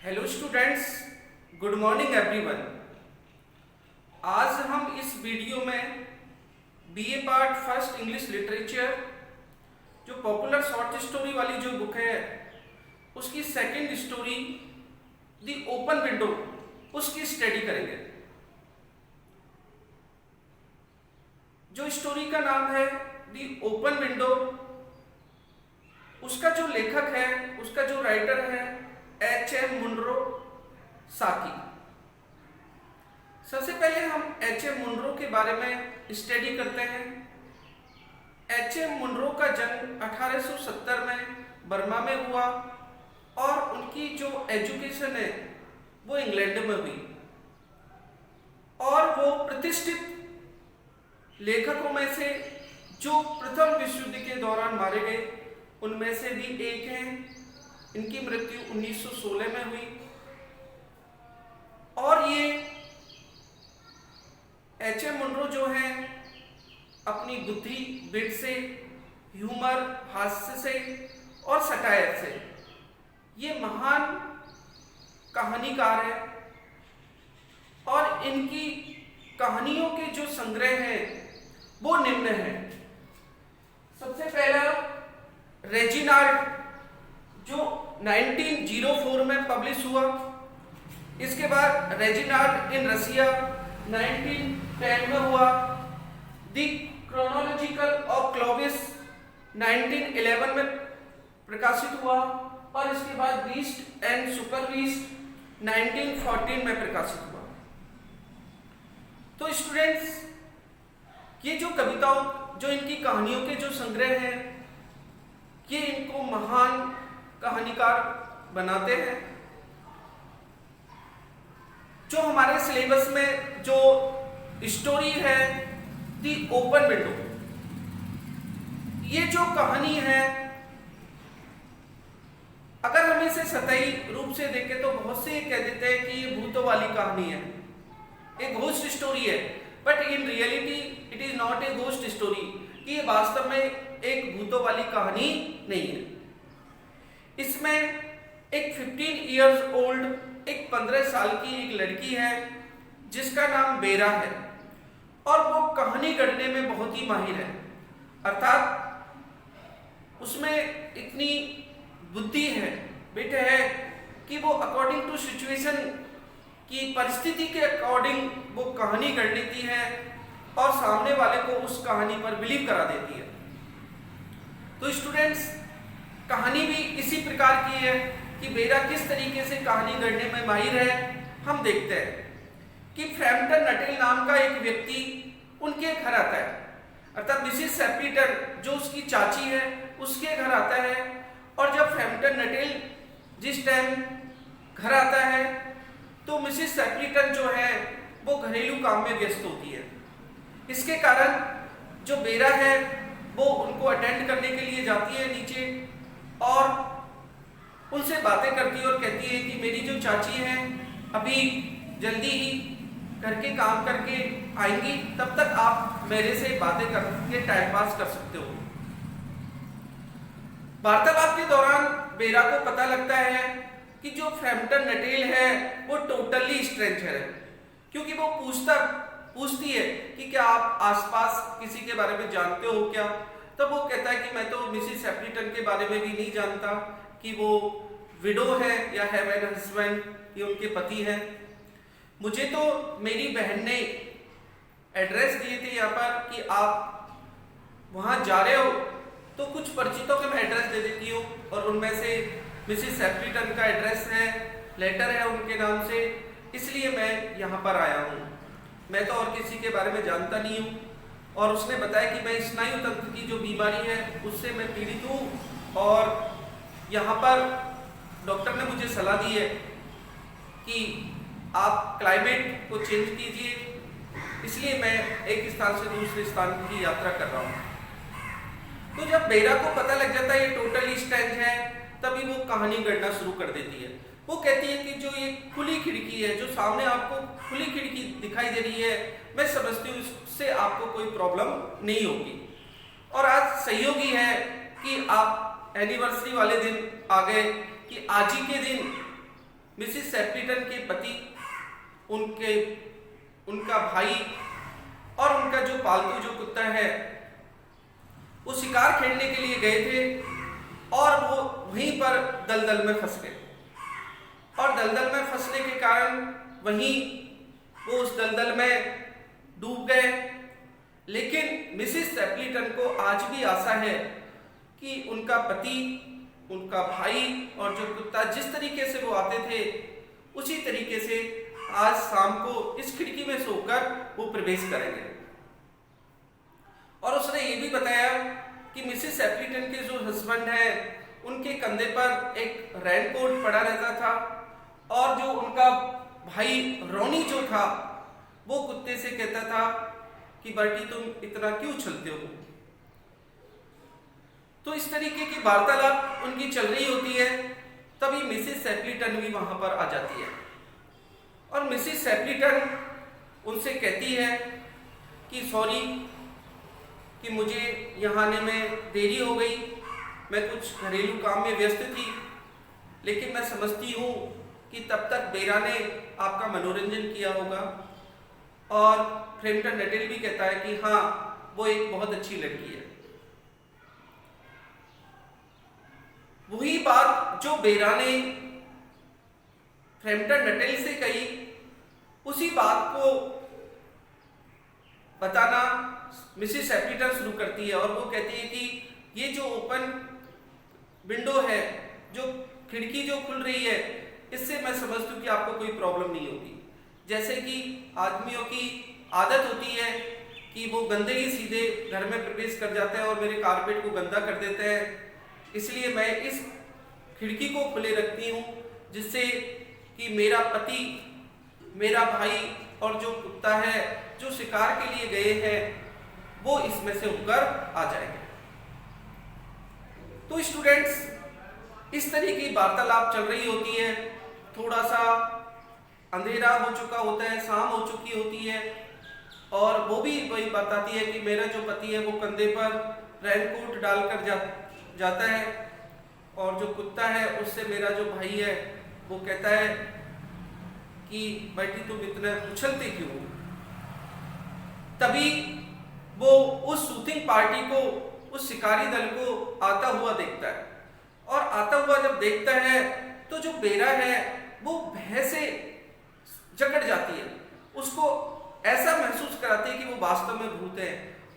Hello students, good morning everyone. आज हम इस वीडियो में BA part first English literature जो पॉपुलर शॉर्ट स्टोरी वाली जो बुक है उसकी second story the open window उसकी स्टडी करेंगे। जो स्टोरी का नाम है द ओपन विंडो, उसका जो लेखक है, उसका जो राइटर है एच.एम. मुनरो साकी। सबसे पहले हम एच.एम. मुनरो के बारे में स्टडी करते हैं। एच.एम. मुनरो का जन्म 1870 में बर्मा में हुआ और उनकी जो एजुकेशन है वो इंग्लैंड में हुई और वो प्रतिष्ठित लेखकों में से जो प्रथम विश्व युद्ध के दौरान मारे गए उनमें से भी एक हैं। इनकी मृत्यु 1916 में हुई और ये एच.एम. मुनरो जो है अपनी बुद्धि, विट से, ह्यूमर, हास्य से और सटायर से ये महान कहानीकार है और इनकी कहानियों के जो संग्रह हैं वो निम्न है। सबसे पहला रेजिनाल्ड जो 1904 में पब्लिश हुआ। इसके बाद रेजिनाल्ड इन रसिया 1910 में हुआ। द क्रोनोलॉजिकल ऑफ क्लोविस 1911 में प्रकाशित हुआ और इसके बाद बीस्ट एंड सुपर बीस्ट 1914 में प्रकाशित हुआ। तो स्टूडेंट्स, ये जो कविताओं, जो इनकी कहानियों के जो संग्रह हैं, ये इनको महान कहानीकार बनाते हैं। जो हमारे सिलेबस में जो स्टोरी है दी ओपन विंडो, ये जो कहानी है अगर हम इसे सतही रूप से देखें तो बहुत से कह देते हैं कि ये भूतों वाली कहानी है, एक घोस्ट स्टोरी है। But in reality it is not a ghost story, कि ये वास्तव में एक भूतों वाली कहानी नहीं है। इसमें एक 15 इयर्स ओल्ड, एक 15 साल की एक लड़की है जिसका नाम बेरा है और वो कहानी गढ़ने में बहुत ही माहिर है। अर्थात उसमें इतनी बुद्धि है, बेटे है कि वो अकॉर्डिंग टू सिचुएशन की परिस्थिति के अकॉर्डिंग वो कहानी गढ़ लेती है और सामने वाले को उस कहानी पर बिलीव करा देती है। तो स्टूडेंट्स, कहानी भी इसी प्रकार की है कि बेरा किस तरीके से कहानी गढ़ने में माहिर है। हम देखते हैं कि फ्रैम्पटन नटेल नाम का एक व्यक्ति उनके घर आता है, अर्थात मिसिस सेप्रीटन जो उसकी चाची है उसके घर आता है। और जब फ्रैम्पटन नटेल जिस टाइम घर आता है तो मिसिस सेप्रीटन जो है वो घरेलू काम में व्यस्त होती है। इसके कारण जो बेरा है वो उनको अटेंड करने के लिए जाती है नीचे और उनसे बातें करती है और कहती है कि मेरी जो चाची हैं अभी जल्दी ही घर के काम करके आएंगी, तब तक आप मेरे से बातें करके टाइम पास कर सकते हो। वार्तालाप के दौरान बेरा को पता लगता है कि जो फ्रैम्पटन नटेल है वो टोटली स्ट्रेंजर है, क्योंकि वो पूछती है कि क्या आप आसपास किसी के बारे में जानते हो क्या। तब वो कहता है कि मैं तो मिसिस सेप्रीटन के बारे में भी नहीं जानता कि वो विडो है या हैव एन हस्बैंड, ये उनके पति हैं। मुझे तो मेरी बहन ने एड्रेस दिए थे यहाँ पर कि आप वहाँ जा रहे हो, तो कुछ परिचितों के मैं एड्रेस दे देती हूँ और उनमें से मिसिस सेप्रीटन का एड्रेस है, लेटर है उनके नाम से, इसलिए मैं यहाँ पर आया हूँ। मैं तो और किसी के बारे में जानता नहीं हूँ। और उसने बताया कि मैं स्नायु तंत्र की जो बीमारी है उससे मैं पीड़ित हूँ और यहाँ पर डॉक्टर ने मुझे सलाह दी है कि आप क्लाइमेट को चेंज कीजिए, इसलिए मैं एक स्थान से दूसरे स्थान की यात्रा कर रहा हूँ। तो जब बेरा को पता लग जाता है ये टोटली स्ट्रेंज है, तभी वो कहानी गढ़ना शुरू कर देती है। वो कहती है कि जो ये खुली खिड़की है, जो सामने आपको खुली खिड़की दिखाई दे रही है, मैं समझती हूँ इससे आपको कोई प्रॉब्लम नहीं होगी। और आज सहयोगी है कि आप एनिवर्सरी वाले दिन आ गए कि आज ही के दिन मिसिस सेप्लिटन के पति, उनका भाई और उनका जो पालतू जो कुत्ता है वो शिकार खेलने के लिए गए थे और वो वहीं पर दलदल में फंस गए। और दलदल में फंसने के कारण वहीं वो उस दलदल में डूब गए। लेकिन मिसिस सेप्लिटन को आज भी आशा है कि उनका पति, उनका भाई और जो कुत्ता जिस तरीके से वो आते थे उसी तरीके से आज शाम को इस खिड़की में सोकर वो प्रवेश करेंगे। और उसने ये भी बताया कि मिसिस सेप्लिटन के जो हस्बैंड है उनके कंधे पर एक रेनकोट पड़ा रहता था और जो उनका भाई रोनी जो था वो कुत्ते से कहता था कि बर्टी तुम इतना क्यों उछलते हो। तो इस तरीके की वार्तालाप उनकी चल रही होती है। तभी मिसिस सेप्लिटन भी वहां पर आ जाती है और मिसिस सेप्लिटन उनसे कहती है कि सॉरी कि मुझे यहाँ आने में देरी हो गई, मैं कुछ घरेलू काम में व्यस्त थी, लेकिन मैं समझती हूँ कि तब तक बेरा ने आपका मनोरंजन किया होगा। और फ्रैम्पटन नटेल भी कहता है कि हाँ, वो एक बहुत अच्छी लड़की है। वही बात जो बेरा ने फ्रैम्पटन नटेल से कही, उसी बात को बताना मिसिस सेप्लिटन शुरू करती है और वो कहती है कि ये जो ओपन विंडो है, जो खिड़की जो खुल रही है, इससे मैं समझती हूँ कि आपको कोई प्रॉब्लम नहीं होगी। जैसे कि आदमियों की आदत होती है कि वो गंदे ही सीधे घर में प्रवेश कर जाते हैं और मेरे कारपेट को गंदा कर देते हैं, इसलिए मैं इस खिड़की को खुले रखती हूँ जिससे कि मेरा पति, मेरा भाई और जो कुत्ता है जो शिकार के लिए गए हैं वो इसमें से उठकर आ जाएंगे। तो स्टूडेंट्स, इस तरह की वार्तालाप चल रही होती है। थोड़ा सा अंधेरा हो चुका होता है, शाम हो चुकी होती है और वो भी वही बताती है कि मेरा जो पति है वो कंधे पर रेनकोट डालकर जाता है और जो कुत्ता है उससे मेरा जो भाई है वो कहता है कि बेटी तुम इतना उछलते क्यों हो। तभी वो उस शूटिंग पार्टी को, उस शिकारी दल को आता हुआ देखता है और आता हुआ जब देखता है तो जो बेरा है वो भय से जकड़ जाती है, उसको ऐसा महसूस कराती है कि वो वास्तव में भूत है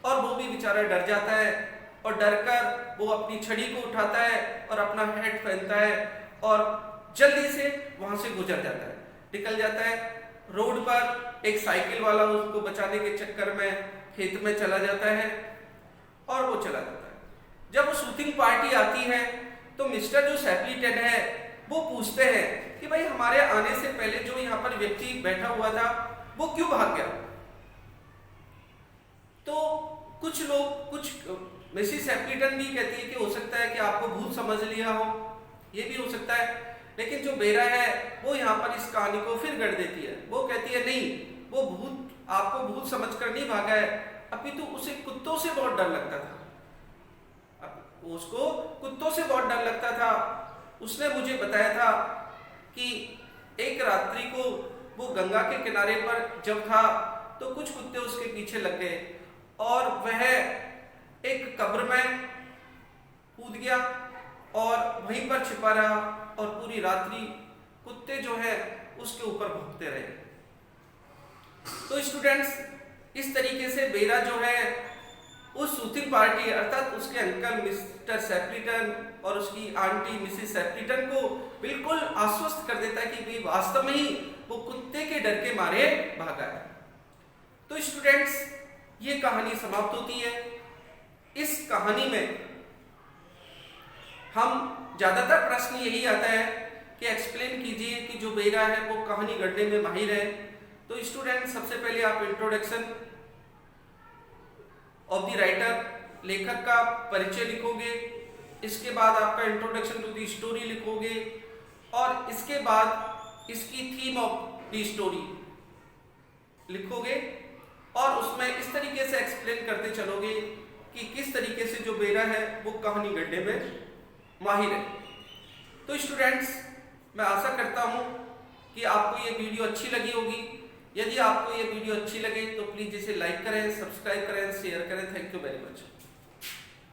और वो भी बेचारा डर जाता है और डरकर वो अपनी छड़ी को उठाता है और अपना हेड पहनता है और जल्दी से वहां से गुजर जाता है, निकल जाता है। रोड पर एक साइकिल वाला उसको बचाने के चक्कर में खेत में चला जाता है और वो चला जाता है। जब वो शूटिंग पार्टी आती है तो मिस्टर जो सेप्लिटन है वो पूछते हैं कि भाई हमारे आने से पहले जो यहाँ पर व्यक्ति बैठा हुआ था वो क्यों भाग गया। तो कुछ लोग, कुछ मिसिस सेप्लिटन भी कहती है कि हो सकता है कि आपको भूत समझ लिया हो, ये भी हो सकता है। लेकिन जो बेरा है वो यहाँ पर इस कहानी को फिर गढ़ देती है। वो कहती है नहीं, वो भूत आपको भूत समझकर नहीं भागा है, अपितु उसे कुत्तों से बहुत डर लगता था। उसको कुत्तों से बहुत डर लगता था। उसने मुझे बताया था कि एक रात्रि को वो गंगा के किनारे पर जब था तो कुछ कुत्ते उसके पीछे लग गए और वह एक कब्र में कूद गया और वहीं पर छिपा रहा और पूरी रात्रि कुत्ते जो है उसके ऊपर भौंकते रहे। तो स्टूडेंट्स, इस तरीके से बेरा जो है उस शूटिंग पार्टी अर्थात उसके अंकल मिस्टर सेप्लिटन और उसकी आंटी मिसिस सेप्लिटन को बिल्कुल आश्वस्त कर देता है कि भाई वास्तव में ही वो कुत्ते के डर के मारे भागा है। तो स्टूडेंट्स, ये कहानी समाप्त होती है। इस कहानी में हम ज्यादातर प्रश्न यही आता है कि एक्सप्लेन कीजिए कि जो बेरा है वो कहानी गढ़ने में माहिर है। तो स्टूडेंट, सबसे पहले आप इंट्रोडक्शन ऑफ द राइटर, लेखक का परिचय लिखोगे, इसके बाद आपका इंट्रोडक्शन टू द स्टोरी लिखोगे और इसके बाद इसकी थीम ऑफ द स्टोरी लिखोगे और उसमें इस तरीके से एक्सप्लेन करते चलोगे कि किस तरीके से जो बेरा है वो कहानी गढ़ने में माहिर है। तो स्टूडेंट्स, मैं आशा करता हूं कि आपको ये वीडियो अच्छी लगी होगी। यदि आपको ये वीडियो अच्छी लगे तो प्लीज इसे लाइक करें, सब्सक्राइब करें, शेयर करें। Thank you very much.